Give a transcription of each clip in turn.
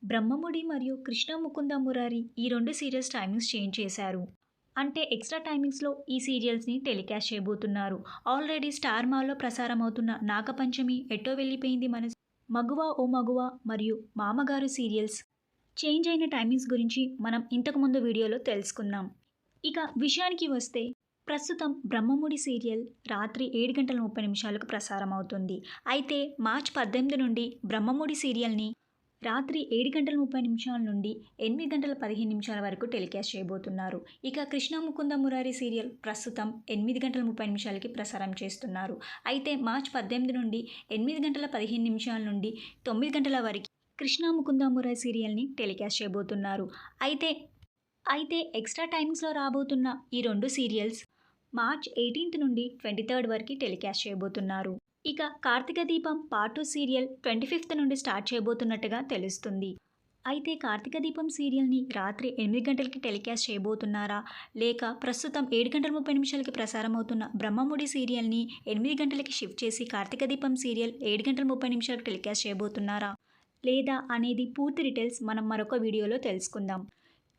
బ్రహ్మముడి మరియు కృష్ణ ముకుంద మురారి ఈ 2 serials timings change చేశారు. అంటే ఎక్స్‌ట్రా టైమింగ్స్‌లో ఈ సీరియల్స్‌ని టెలికాస్ట్ చేయబోతున్నారు. ఆల్రెడీ స్టార్ మాలో ప్రసారమవుతున్న నాగపంచమి, ఎటో వెళ్ళిపోయింది మనసు, మగువ ఓ మగువ మరియు మామగారు సీరియల్స్ చేంజ్ అయిన టైమింగ్స్ గురించి మనం ఇంతకుముందు వీడియోలో తెలుసుకున్నాం. ఇక విషయానికి వస్తే ప్రస్తుతం బ్రహ్మముడి సీరియల్ రాత్రి 7:30 ప్రసారమవుతుంది. అయితే మార్చ్ 18 నుండి బ్రహ్మముడి సీరియల్‌ని రాత్రి 7:30 నుండి 8:15 వరకు టెలికాస్ట్ చేయబోతున్నారు. ఇక కృష్ణ ముకుంద మురారి సీరియల్ ప్రస్తుతం 8:30 ప్రసారం చేస్తున్నారు. అయితే మార్చ్ 18 నుండి 8:15 నుండి 9 గంటల వరకు కృష్ణ ముకుంద మురారి సీరియల్‌ని టెలికాస్ట్ చేయబోతున్నారు. అయితే ఎక్స్‌ట్రా టైమింగ్స్‌లో రాబోతున్న ఈ 2 సీరియల్స్ మార్చ్ 18 నుండి 23 వరకు టెలికాస్ట్ చేయబోతున్నారు. ఇక కార్తీక దీపం పార్ట్ 2 సీరియల్ 25 నుండి స్టార్ట్ చేయబోతున్నట్టుగా తెలుస్తుంది. అయితే కార్తీక దీపం సీరియల్‌ని రాత్రి 8 గంటలకి టెలికాస్ట్ చేయబోతున్నారా? లేక ప్రస్తుతం 7:30 ప్రసారమవుతున్న బ్రహ్మముడి సీరియల్‌ని 8 గంటలకి షిఫ్ట్ చేసి కార్తీక దీపం సీరియల్ 7:30 టెలికాస్ట్ చేయబోతున్నారా? లేదా అనేది పూర్తి డీటెయిల్స్ మనం మరొక వీడియోలో తెలుసుకుందాం.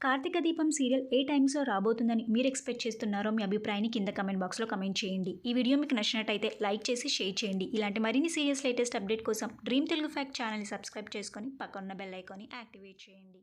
కార్తీక దీపం సీరియల్ ఏ టైమ్స్‌లో రాబోతుందని మీరు ఎక్స్‌పెక్ట్ చేస్తున్నారో మీ అభిప్రాయాన్ని కింద కామెంట్ బాక్స్‌లో కామెంట్ చేయండి. ఈ వీడియో మీకు నచ్చినట్టయితే లైక్ చేసి షేర్ చేయండి. ఇలాంటి మరిన్ని సీరియల్స్ లేటెస్ట్ అప్డేట్ కోసం డ్రీమ్ తెలుగు ఫ్యాక్ట్ ఛానల్‌ని సబ్స్క్రైబ్ చేసుకొని పక్కనున్న బెల్ ఐకాన్ని యాక్టివేట్ చేయండి.